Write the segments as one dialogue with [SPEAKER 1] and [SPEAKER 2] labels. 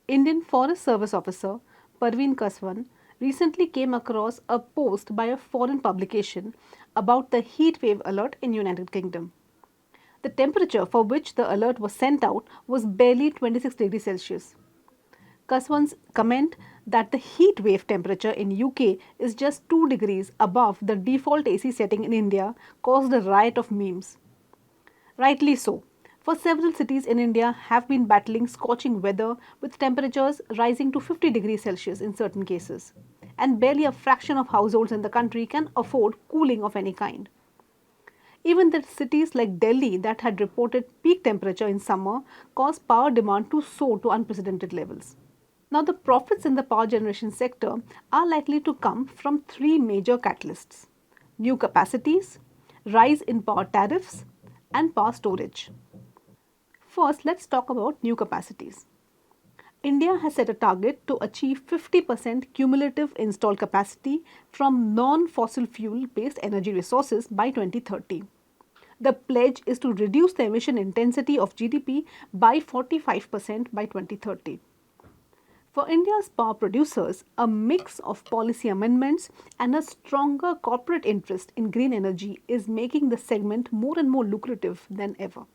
[SPEAKER 1] Indian Forest Service officer Parveen Kaswan recently came across a post by a foreign publication about the heat wave alert in United Kingdom. The temperature for which the alert was sent out was barely 26 degrees Celsius. Kaswan's comment that the heat wave temperature in UK is just 2 degrees above the default AC setting in India caused a riot of memes. Rightly so, for several cities in India have been battling scorching weather with temperatures rising to 50 degrees Celsius in certain cases, and barely a fraction of households in the country can afford cooling of any kind. Even the cities like Delhi that had reported peak temperature in summer caused power demand to soar to unprecedented levels. Now, the profits in the power generation sector are likely to come from three major catalysts: new capacities, rise in power tariffs, and power storage. First, let's talk about new capacities. India has set a target to achieve 50% cumulative installed capacity from non fossil fuel based energy resources by 2030. The pledge is to reduce the emission intensity of GDP by 45% by 2030. For India's power producers, a mix of policy amendments and a stronger corporate interest in green energy is making the segment more and more lucrative than ever.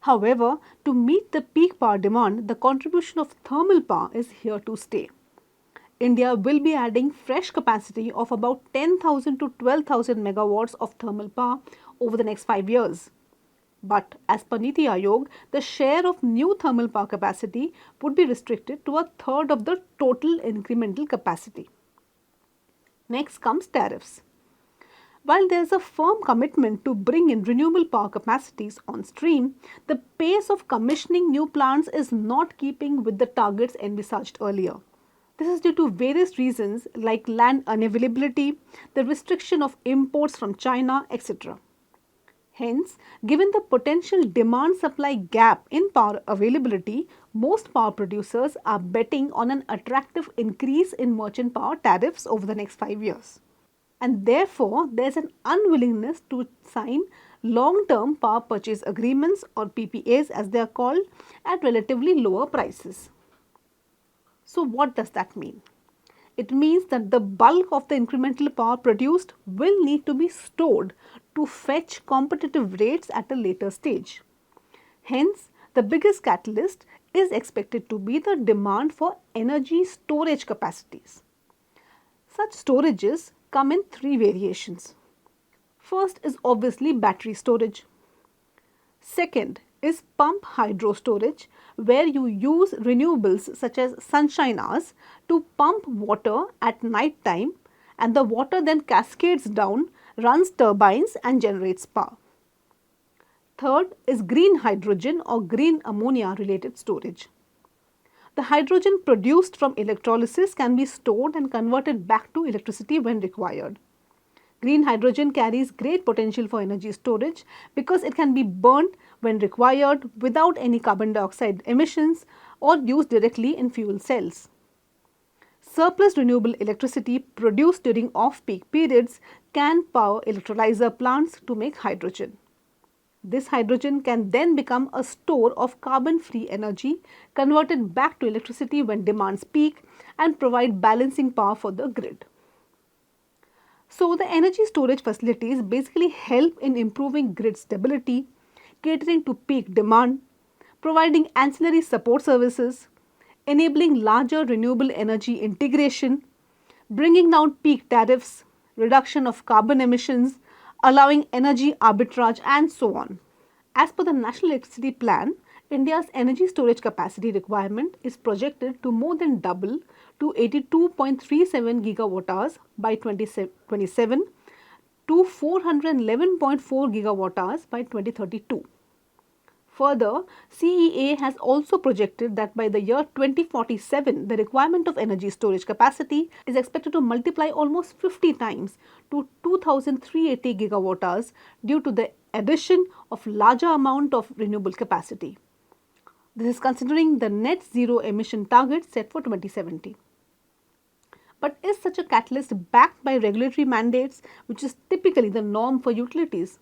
[SPEAKER 1] However, to meet the peak power demand, the contribution of thermal power is here to stay. India will be adding fresh capacity of about 10,000 to 12,000 megawatts of thermal power over the next 5 years. But as per Niti Aayog, the share of new thermal power capacity would be restricted to a third of the total incremental capacity. Next comes tariffs. While there is a firm commitment to bring in renewable power capacities on stream, the pace of commissioning new plants is not keeping with the targets envisaged earlier. This is due to various reasons like land unavailability, the restriction of imports from China, etc. Hence, given the potential demand supply gap in power availability, most power producers are betting on an attractive increase in merchant power tariffs over the next 5 years. And therefore, there is an unwillingness to sign long term power purchase agreements, or PPAs as they are called, at relatively lower prices. So, what does that mean? It means that the bulk of the incremental power produced will need to be stored to fetch competitive rates at a later stage. Hence, the biggest catalyst is expected to be the demand for energy storage capacities. Such storages come in three variations. First is obviously battery storage. Second is pump hydro storage, where you use renewables such as sunshine hours to pump water at night time, and the water then cascades down, runs turbines and generates power. Third is green hydrogen or green ammonia related storage. The hydrogen produced from electrolysis can be stored and converted back to electricity when required. Green hydrogen carries great potential for energy storage because it can be burnt when required without any carbon dioxide emissions or used directly in fuel cells. Surplus renewable electricity produced during off-peak periods can power electrolyzer plants to make hydrogen. This hydrogen can then become a store of carbon-free energy converted back to electricity when demands peak and provide balancing power for the grid. So, the energy storage facilities basically help in improving grid stability, catering to peak demand, providing ancillary support services, enabling larger renewable energy integration, bringing down peak tariffs, reduction of carbon emissions, allowing energy arbitrage, and so on. As per the National Electricity Plan, India's energy storage capacity requirement is projected to more than double to 82.37 gigawatt hours by 2027 to 411.4 gigawatt hours by 2032. Further, CEA has also projected that by the year 2047, the requirement of energy storage capacity is expected to multiply almost 50 times to 2380 gigawatt hours due to the addition of larger amount of renewable capacity. This is considering the net zero emission target set for 2070. But is such a catalyst backed by regulatory mandates, which is typically the norm for utilities?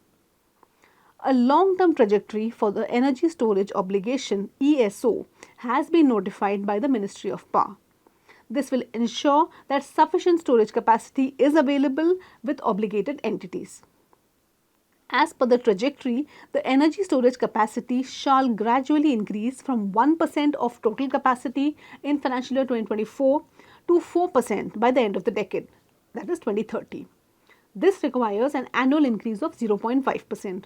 [SPEAKER 1] A long-term trajectory for the Energy Storage Obligation ESO has been notified by the Ministry of Power. This will ensure that sufficient storage capacity is available with obligated entities. As per the trajectory, the energy storage capacity shall gradually increase from 1% of total capacity in financial year 2024 to 4% by the end of the decade, that is 2030. This requires an annual increase of 0.5%.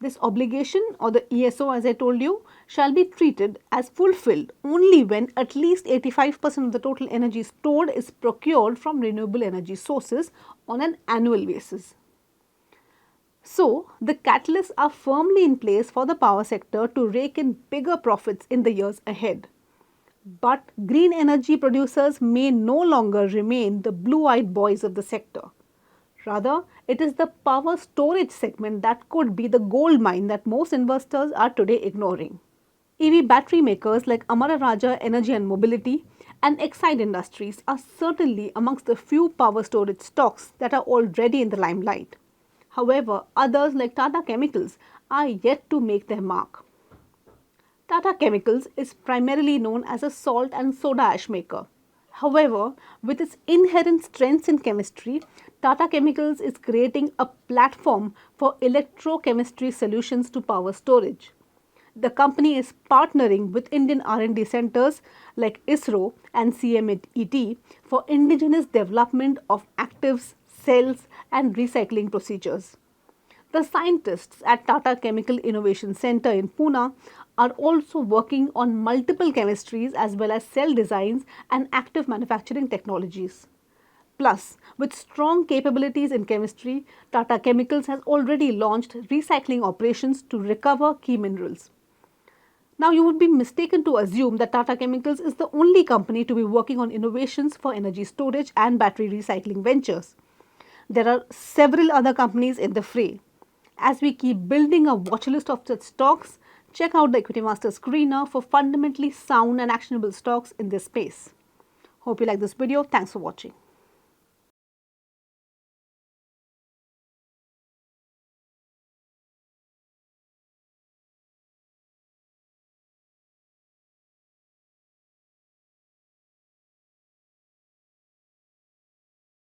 [SPEAKER 1] This obligation, or the ESO as I told you, shall be treated as fulfilled only when at least 85% of the total energy stored is procured from renewable energy sources on an annual basis. So, the catalysts are firmly in place for the power sector to rake in bigger profits in the years ahead. But green energy producers may no longer remain the blue-eyed boys of the sector. Rather, it is the power storage segment that could be the gold mine that most investors are today ignoring. EV battery makers like Amara Raja Energy and Mobility and Exide Industries are certainly amongst the few power storage stocks that are already in the limelight. However, others like Tata Chemicals are yet to make their mark. Tata Chemicals is primarily known as a salt and soda ash maker. However, with its inherent strengths in chemistry, Tata Chemicals is creating a platform for electrochemistry solutions to power storage. The company is partnering with Indian R&D centers like ISRO and CMET for indigenous development of actives, cells and recycling procedures. The scientists at Tata Chemical Innovation Center in Pune are also working on multiple chemistries as well as cell designs and active manufacturing technologies. Plus, with strong capabilities in chemistry, Tata Chemicals has already launched recycling operations to recover key minerals. Now, you would be mistaken to assume that Tata Chemicals is the only company to be working on innovations for energy storage and battery recycling ventures. There are several other companies in the fray. As we keep building a watch list of such stocks, check out the Equitymaster screener for fundamentally sound and actionable stocks in this space. Hope you like this video. Thanks for watching.